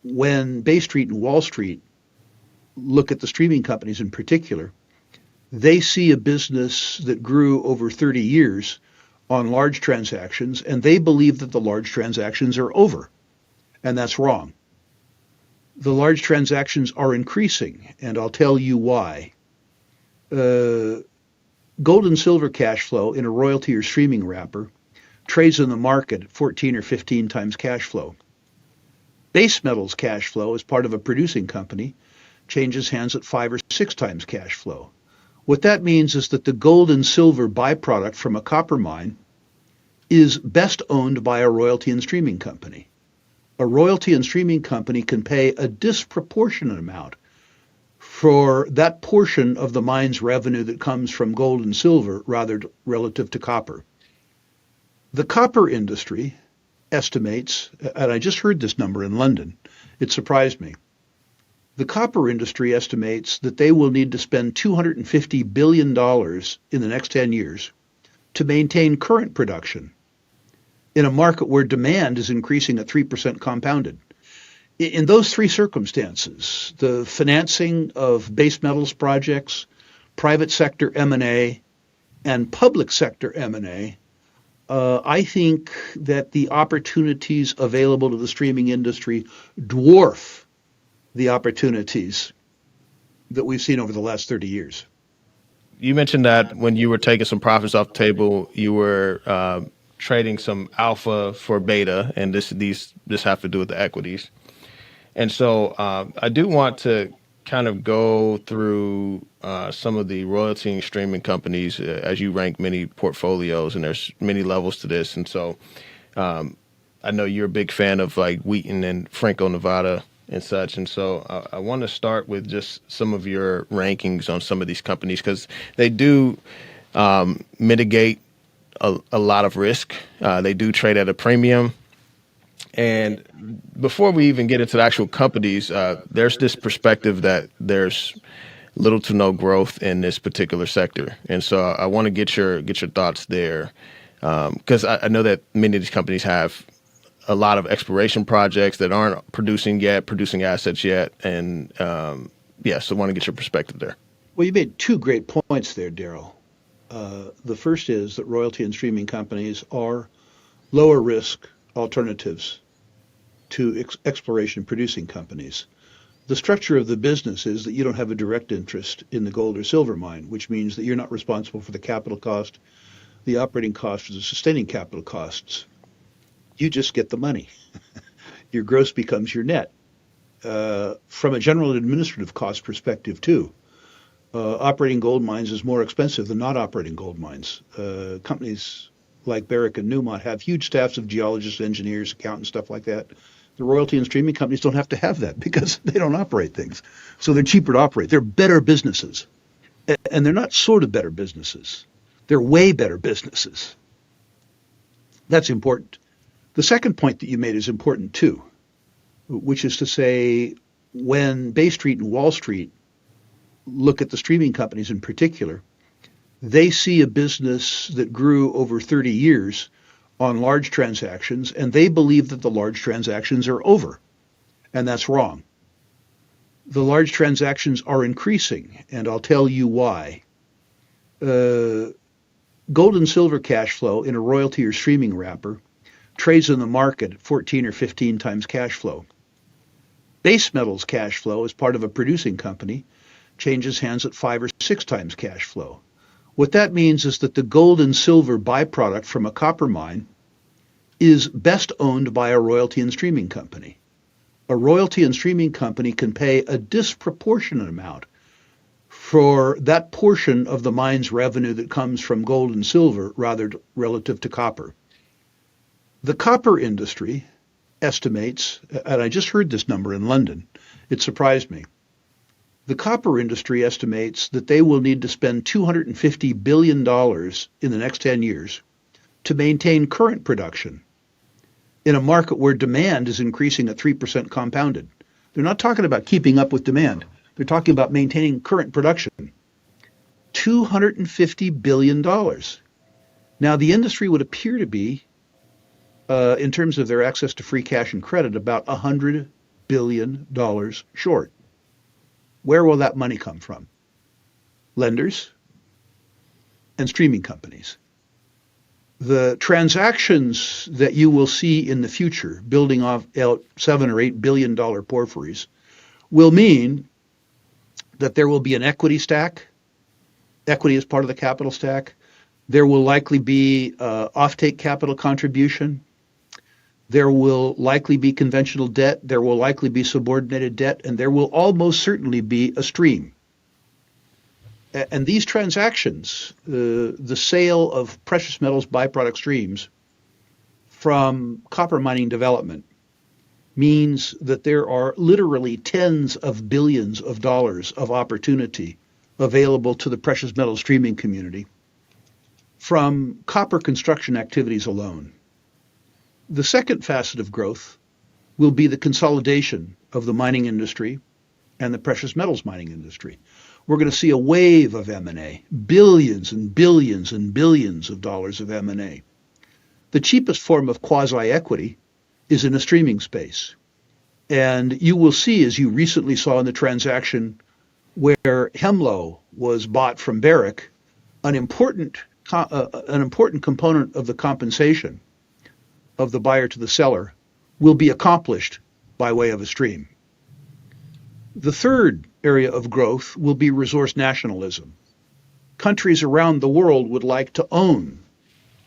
When Bay Street and Wall Street look at the streaming companies in particular, they see a business that grew over 30 years on large transactions, and they believe that the large transactions are over, and that's wrong. The large transactions are increasing, and I'll tell you why. Uh, Gold and silver cash flow in a royalty or streaming wrapper trades in the market at 14 or 15 times cash flow. Base metals cash flow as part of a producing company changes hands at 5 or 6 times cash flow. What that means is that the gold and silver byproduct from a copper mine is best owned by a royalty and streaming company. A royalty and streaming company can pay a disproportionate amount for that portion of the mine's revenue that comes from gold and silver rather relative to copper. The copper industry estimates, and I just heard this number in London, it surprised me. The copper industry estimates that they will need to spend $250 billion in the next 10 years to maintain current production in a market where demand is increasing at 3% compounded. In those three circumstances, the financing of base metals projects, private sector M&A, and public sector M&A, I think that the opportunities available to the streaming industry dwarf the opportunities that we've seen over the last 30 years. You mentioned that when you were taking some profits off the table, you were trading some alpha for beta, and this have to do with the equities. And so I do want to kind of go through some of the royalty and streaming companies as you rank many portfolios, and there's many levels to this. And so I know you're a big fan of like Wheaton and Franco-Nevada and such. And so I want to start with just some of your rankings on some of these companies because they do mitigate a lot of risk. They do trade at a premium. And before we even get into the actual companies, there's this perspective that there's little to no growth in this particular sector. And so I want to get your thoughts there because I know that many of these companies have a lot of exploration projects that aren't producing assets yet. And so I want to get your perspective there. Well, you made two great points there, Daryl. The first is that royalty and streaming companies are lower risk alternatives to exploration producing companies. The structure of the business is that you don't have a direct interest in the gold or silver mine, which means that you're not responsible for the capital cost, the operating cost, or the sustaining capital costs. You just get the money. Your gross becomes your net. From a general administrative cost perspective, too, operating gold mines is more expensive than not operating gold mines. Companies like Barrick and Newmont have huge staffs of geologists, engineers, accountants, stuff like that. The royalty and streaming companies don't have to have that because they don't operate things. So they're cheaper to operate. They're better businesses. And they're not sort of better businesses. They're way better businesses. That's important. The second point that you made is important too, which is to say when Bay Street and Wall Street look at the streaming companies in particular, they see a business that grew over 30 years on large transactions, and they believe that the large transactions are over, and that's wrong. The large transactions are increasing, and I'll tell you why. Gold and silver cash flow in a royalty or streaming wrapper trades in the market at 14 or 15 times cash flow. Base metals cash flow as part of a producing company changes hands at 5 or 6 times cash flow. What that means is that the gold and silver byproduct from a copper mine is best owned by a royalty and streaming company. A royalty and streaming company can pay a disproportionate amount for that portion of the mine's revenue that comes from gold and silver rather relative to copper. The copper industry estimates, and I just heard this number in London, it surprised me. The copper industry estimates that they will need to spend $250 billion in the next 10 years to maintain current production in a market where demand is increasing at 3% compounded. They're not talking about keeping up with demand. They're talking about maintaining current production. $250 billion. Now, the industry would appear to be, in terms of their access to free cash and credit, about $100 billion short. Where will that money come from? Lenders and streaming companies. The transactions that you will see in the future, building off out $7 or $8 billion porphyries, will mean that there will be an equity stack. Equity is part of the capital stack. There will likely be offtake capital contribution. There will likely be conventional debt. There will likely be subordinated debt, and there will almost certainly be a stream. And these transactions, the sale of precious metals byproduct streams from copper mining development, means that there are literally tens of billions of dollars of opportunity available to the precious metal streaming community from copper construction activities alone. The second facet of growth will be the consolidation of the mining industry and the precious metals mining industry. We're going to see a wave of M&A, billions and billions and billions of dollars of M&A. The cheapest form of quasi-equity is in a streaming space. And you will see, as you recently saw in the transaction where Hemlo was bought from Barrick, an important component of the compensation of the buyer to the seller will be accomplished by way of a stream. The third area of growth will be resource nationalism. Countries around the world would like to own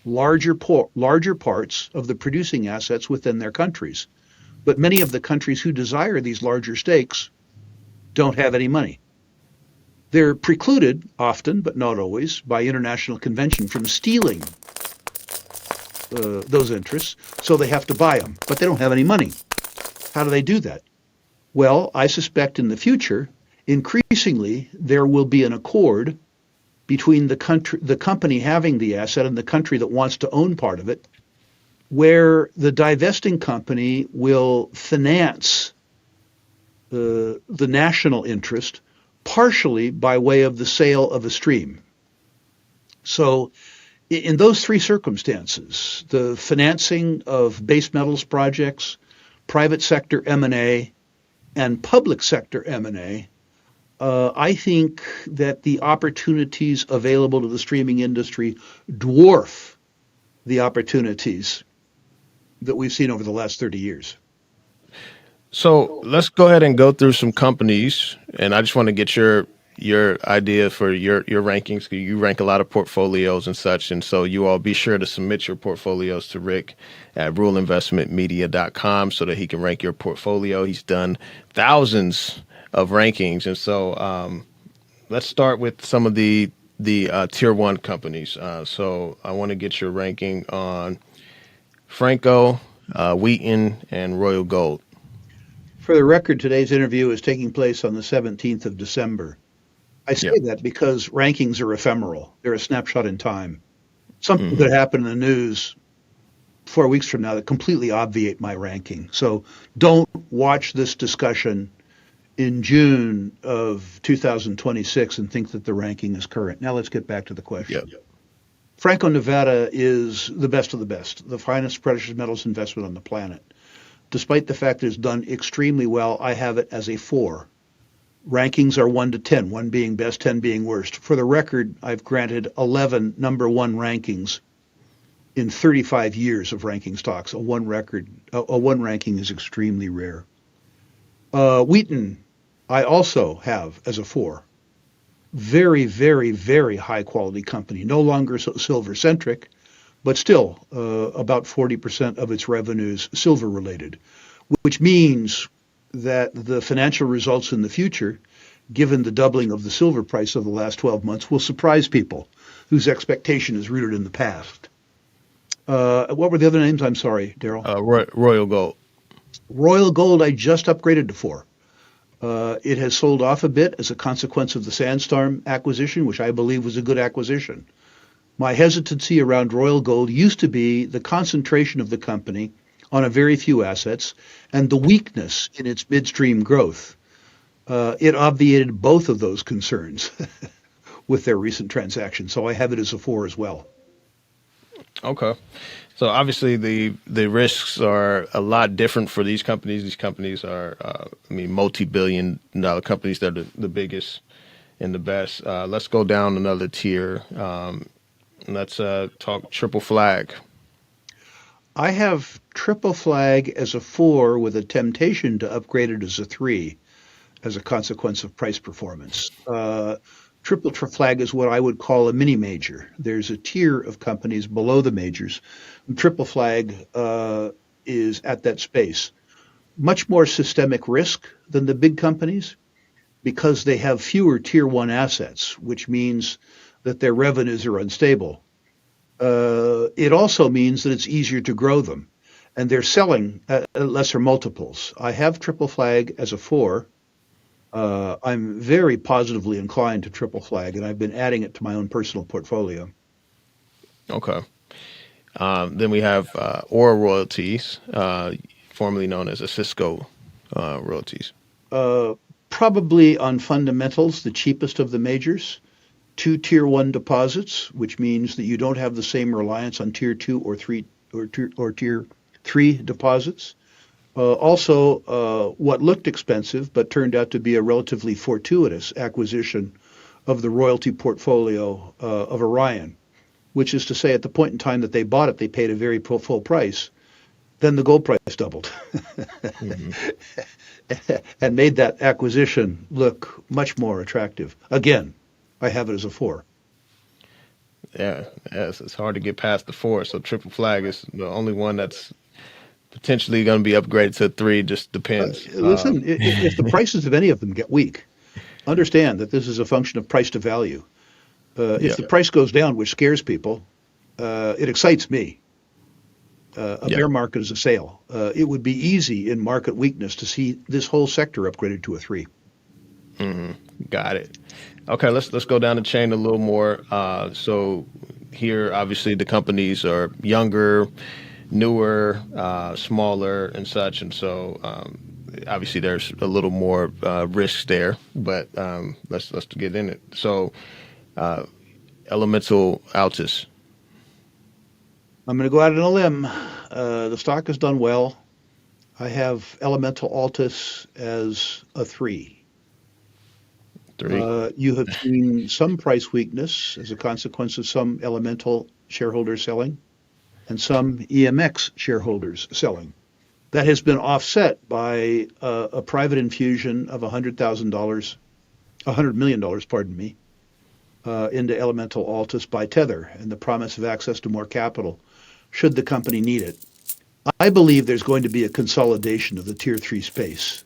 larger parts of the producing assets within their countries. But many of the countries who desire these larger stakes don't have any money. They're precluded, often, but not always, by international convention from stealing those interests, so they have to buy them, but they don't have any money. How do they do that? Well, I suspect in the future, increasingly, there will be an accord between the company having the asset and the country that wants to own part of it, where the divesting company will finance the national interest partially by way of the sale of a stream. So in those three circumstances, the financing of base metals projects, private sector M&A, and public sector M&A, I think that the opportunities available to the streaming industry dwarf the opportunities that we've seen over the last 30 years. So let's go ahead and go through some companies, and I just want to get your idea for your rankings. You rank a lot of portfolios and such, and so you all be sure to submit your portfolios to Rick at ruleinvestmentmedia.com so that he can rank your portfolio. He's done thousands of rankings, and so let's start with some of the tier one companies. So I want to get your ranking on Franco, Wheaton, and Royal Gold. For the record, today's interview is taking place on the 17th of December. I say that because rankings are ephemeral. They're a snapshot in time. Something could happen in the news 4 weeks from now that completely obviate my ranking. So don't watch this discussion in June of 2026 and think that the ranking is current. Now let's get back to the question. Franco-Nevada is the best of the best, the finest precious metals investment on the planet. Despite the fact that it's done extremely well, I have it as a 4. Rankings are 1 to 10, 1 being best, 10 being worst. For the record, I've granted 11 number 1 rankings in 35 years of ranking stocks. A one ranking is extremely rare. Wheaton, I also have as a 4. Very, very, very high quality company. No longer silver centric, but still about 40% of its revenues silver related, which means that the financial results in the future, given the doubling of the silver price over the last 12 months, will surprise people whose expectation is rooted in the past. What were the other names? I'm sorry, Daryl. Royal Gold. Royal Gold I just upgraded to 4. It has sold off a bit as a consequence of the Sandstorm acquisition, which I believe was a good acquisition. My hesitancy around Royal Gold used to be the concentration of the company on a very few assets and the weakness in its midstream growth. It obviated both of those concerns with their recent transaction, so I have it as a 4 as well. Okay. So obviously the risks are a lot different for these companies. These companies are, multi-billion dollar companies. They're the biggest and the best. Let's go down another tier. Let's talk triple flag. I have triple flag as a 4 with a temptation to upgrade it as a 3 as a consequence of price performance. Triple flag is what I would call a mini major. There's a tier of companies below the majors. Triple flag is at that space. Much more systemic risk than the big companies because they have fewer tier one assets, which means that their revenues are unstable. It also means that it's easier to grow them, and they're selling at lesser multiples. I have triple flag as a 4. I'm very positively inclined to triple flag, and I've been adding it to my own personal portfolio. Okay. Then we have Aura royalties, formerly known as a Cisco royalties. Uh, Probably on fundamentals, the cheapest of the majors. Two tier one deposits, which means that you don't have the same reliance on tier two or three or tier three deposits. Also, what looked expensive but turned out to be a relatively fortuitous acquisition of the royalty portfolio of Orion, which is to say, at the point in time that they bought it, they paid a very full price. Then the gold price doubled Hmm. and made that acquisition look much more attractive. Again, I have it as a 4. Yeah, it's hard to get past the 4. So triple flag is the only one that's potentially going to be upgraded to 3. Just depends. Listen, if the prices of any of them get weak, understand that this is a function of price to value. If Yeah, the price goes down, which scares people, it excites me. A yeah. bear market is a sale. It would be easy in market weakness to see this whole sector upgraded to a 3. Hmm. Got it. Okay, let's go down the chain a little more. So here, obviously, the companies are younger, newer, smaller, and such, and so obviously there's a little more risks there. But let's get in it. So Elemental Altus. I'm going to go out on a limb. The stock has done well. I have Elemental Altus as a 3. 3. You have seen some price weakness as a consequence of some Elemental shareholders selling and some EMX shareholders selling. That has been offset by a private infusion of $100,000, $100 million, pardon me, into Elemental Altus by Tether and the promise of access to more capital should the company need it. I believe there's going to be a consolidation of the tier three space.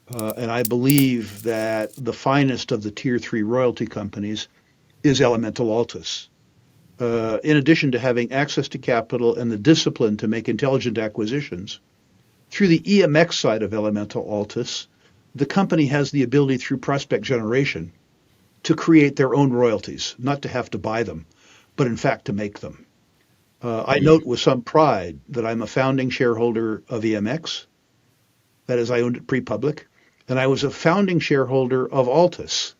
And I believe that the finest of the tier three royalty companies is Elemental Altus. In addition to having access to capital and the discipline to make intelligent acquisitions, through the EMX side of Elemental Altus, the company has the ability through prospect generation to create their own royalties, not to have to buy them, but in fact to make them. I Mm. note with some pride that I'm a founding shareholder of EMX. That is, I owned it pre-public. And I was a founding shareholder of Altus,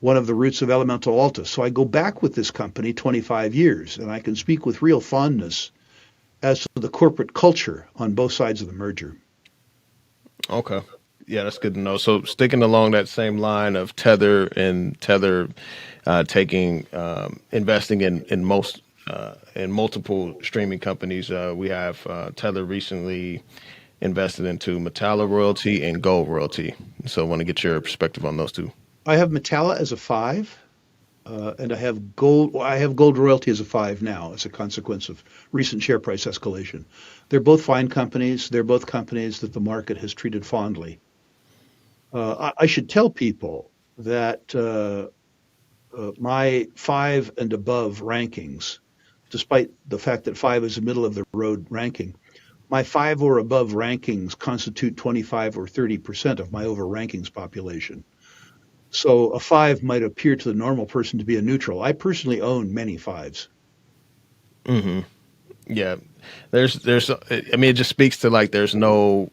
one of the roots of Elemental Altus. So I go back with this company 25 years, and I can speak with real fondness as to the corporate culture on both sides of the merger. Okay. Yeah, that's good to know. So sticking along that same line of Tether taking investing in multiple streaming companies, we have Tether recently invested into Metalla royalty and gold royalty. So I want to get your perspective on those two. I have Metalla as a 5, and I have gold. Well, I have gold royalty as a 5 now, as a consequence of recent share price escalation. They're both fine companies. They're both companies that the market has treated fondly. I should tell people that my 5 and above rankings, despite the fact that 5 is a middle of the road ranking, my 5 or above rankings constitute 25 or 30% of my over rankings population. So a 5 might appear to the normal person to be a neutral. I personally own many 5s. Hmm. Yeah, there's. I mean, it just speaks to like there's no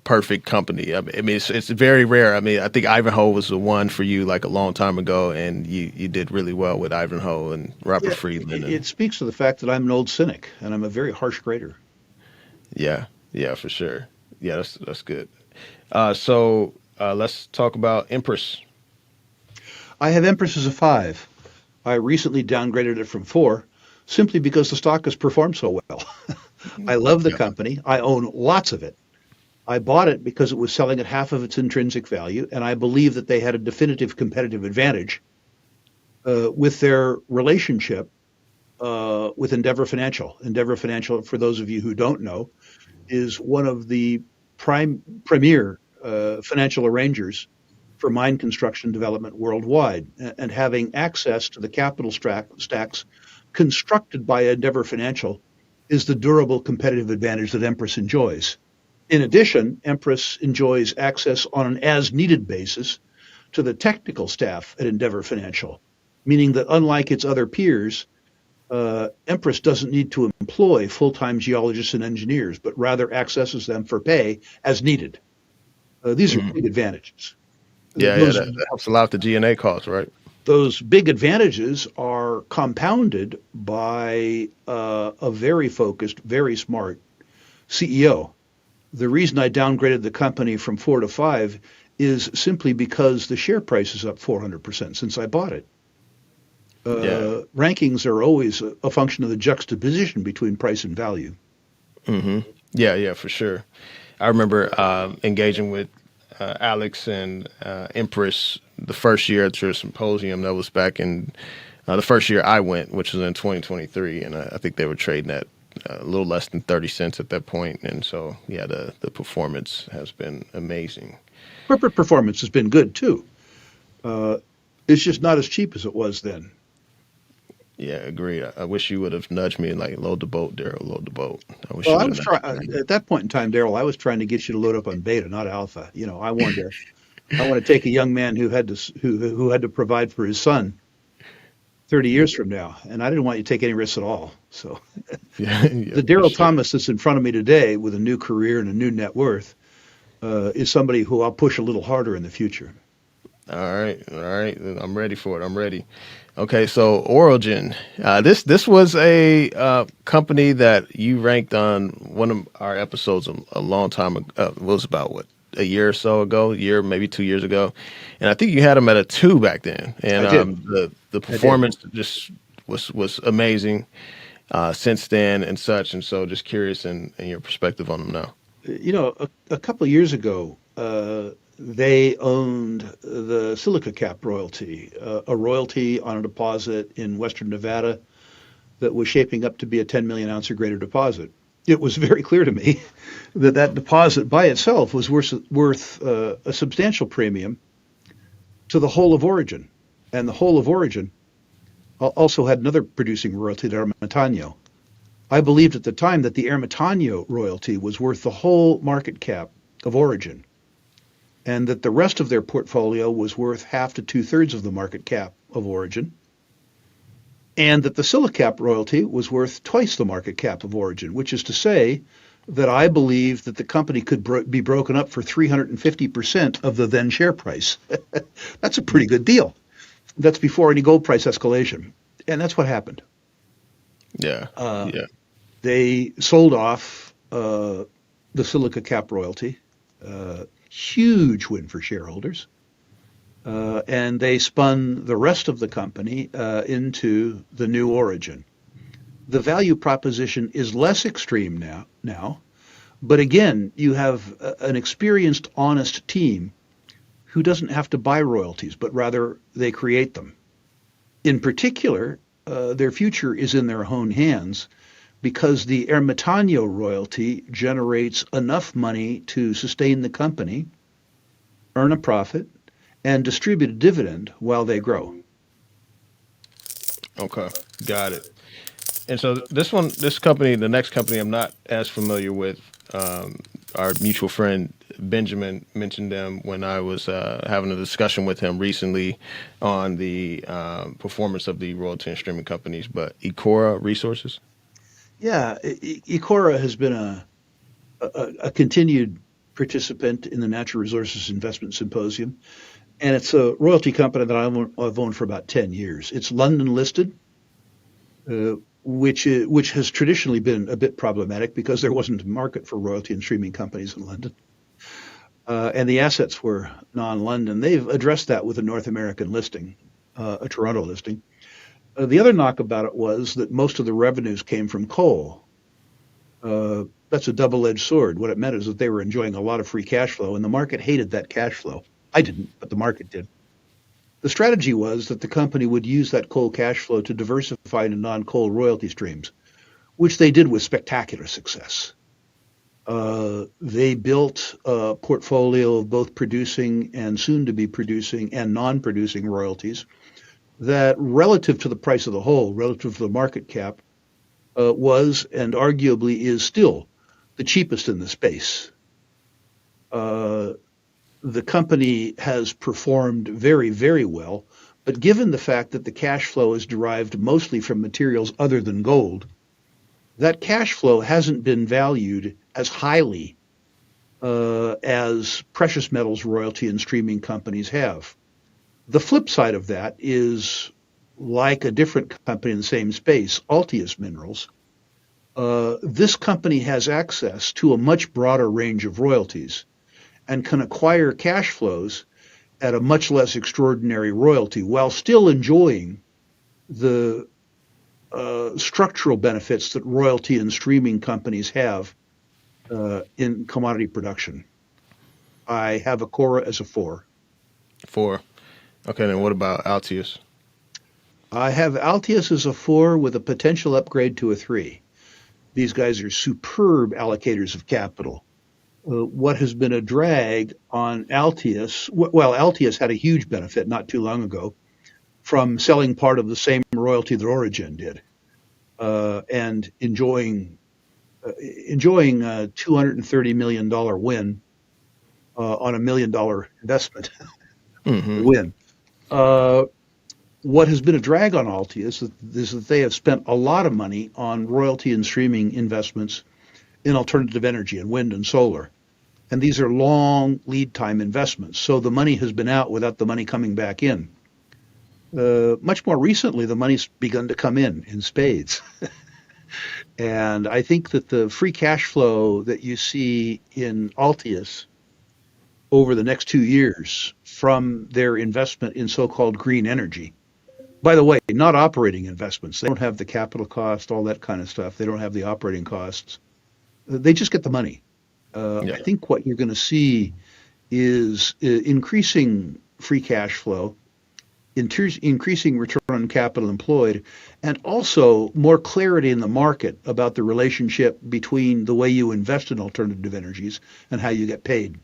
perfect company. I mean, it's very rare. I mean, I think Ivanhoe was the one for you like a long time ago, and you did really well with Ivanhoe and Robert Yeah, Friedland, it and speaks to the fact that I'm an old cynic and I'm a very harsh grader. yeah, yeah, for sure. Yeah, that's good. So let's talk about Empress. I have Empress as a 5. I recently downgraded it from 4 simply because the stock has performed so well. I love the Yeah. company. I own lots of it. I bought it because it was selling at half of its intrinsic value, and I believe that they had a definitive competitive advantage with their relationship with Endeavor Financial. Endeavor Financial, for those of you who don't know, is one of the premier financial arrangers for mine construction development worldwide, and having access to the capital stacks constructed by Endeavor Financial is the durable competitive advantage that Empress enjoys. In addition, Empress enjoys access on an as needed basis to the technical staff at Endeavor Financial, meaning that unlike its other peers, Empress doesn't need to employ full time geologists and engineers, but rather accesses them for pay as needed. These are Mhm. big advantages. Yeah, yeah, Those that helps a lot with the G&A costs, right? those big advantages are compounded by a very focused, very smart CEO. The reason I downgraded the company from 4 to 5 is simply because the share price is up 400% since I bought it. Yeah. Rankings are always a function of the juxtaposition between price and value. hmm Yeah, yeah, for sure. I remember engaging with Alex and Empress the first year at your symposium. That was back in the first year I went, which was in 2023, and I think they were trading at a little less than 30 cents at that point. And so, yeah, the performance has been amazing. Corporate performance has been good too. Uh, it's just not as cheap as it was then. Yeah, agreed. I wish you would have nudged me and like load the boat, Daryl, load the boat. I wish Well, you I would was have nudged trying me. at that point in time, Daryl. I was trying to get you to load up on beta, not alpha. I want to take a young man who had to who had to provide for his son 30 years from now, and I didn't want you to take any risks at all. So Yeah, yeah, the for Daryl sure. Thomas that's in front of me today with a new career and a new net worth is somebody who I'll push a little harder in the future. All right. I'm ready for it. I'm ready. Okay, so Origin. This was a company that you ranked on one of our episodes a long time ago. Was about what, a year or so ago, year maybe 2 years ago, and I think you had them at a 2 back then. And I did. the I did. performance just was amazing since then and such. And so, just curious in your perspective on them now. A couple of years ago, they owned the silica cap royalty, a royalty on a deposit in western Nevada that was shaping up to be a 10 million ounce or greater deposit. It was very clear to me that that deposit by itself was worth a substantial premium to the whole of Origin. And the whole of Origin also had another producing royalty, the Ermitaño. I believed at the time that the Ermitaño royalty was worth the whole market cap of Origin, and that the rest of their portfolio was worth half to two-thirds of the market cap of Origin, and that the Silicap royalty was worth twice the market cap of Origin, which is to say that I believe that the company could be broken up for 350% of the then share price. That's a pretty good deal. That's before any gold price escalation. And that's what happened. Yeah, Uh, yeah. they sold off the Silica Cap royalty. Huge win for shareholders. And they spun the rest of the company into the new Origin. The value proposition is less extreme now, but again, you have an experienced, honest team who doesn't have to buy royalties, but rather they create them. In particular, their future is in their own hands because the Ermitaño royalty generates enough money to sustain the company, earn a profit, and distribute a dividend while they grow. Okay, got it. And so this company, the next company, I'm not as familiar with. Our mutual friend Benjamin mentioned them when I was having a discussion with him recently on the performance of the royalty and streaming companies. But Ecora Resources. Yeah, Ecora has been a continued participant in the Natural Resources Investment Symposium, and it's a royalty company that I've owned for about 10 years. It's London listed, which has traditionally been a bit problematic because there wasn't a market for royalty and streaming companies in London, and the assets were non-London. They've addressed that with a North American listing, a Toronto listing. The other knock about it was that most of the revenues came from coal. That's a double-edged sword. What it meant is that they were enjoying a lot of free cash flow, and the market hated that cash flow. I didn't, but the market did. The strategy was that the company would use that coal cash flow to diversify into non-coal royalty streams, which they did with spectacular success. They built a portfolio of both producing and soon to be producing and non-producing royalties that, relative to the price of the whole, relative to the market cap, was and arguably is still the cheapest in the space. The company has performed very, very well, but given the fact that the cash flow is derived mostly from materials other than gold, that cash flow hasn't been valued as highly as precious metals royalty and streaming companies have. The flip side of that is, like a different company in the same space, Altius Minerals. This company has access to a much broader range of royalties and can acquire cash flows at a much less extraordinary royalty while still enjoying the structural benefits that royalty and streaming companies have in commodity production. I have Eora as a 4. 4. Okay, then what about Altius? I have Altius as a 4 with a potential upgrade to a 3. These guys are superb allocators of capital. What has been a drag on Altius, well, Altius had a huge benefit not too long ago from selling part of the same royalty that Origin did, and enjoying a $230 million win on a $1 million investment Mm-hmm. win. What has been a drag on Altius is that they have spent a lot of money on royalty and streaming investments in alternative energy and wind and solar. And these are long lead time investments. So the money has been out without the money coming back in. Much more recently, the money's begun to come in spades. And I think that the free cash flow that you see in Altius over the next 2 years from their investment in so-called green energy, by the way, not operating investments. They don't have the capital cost, all that kind of stuff. They don't have the operating costs. They just get the money. I think what you're going to see is increasing free cash flow, increasing return on capital employed, and also more clarity in the market about the relationship between the way you invest in alternative energies and how you get paid.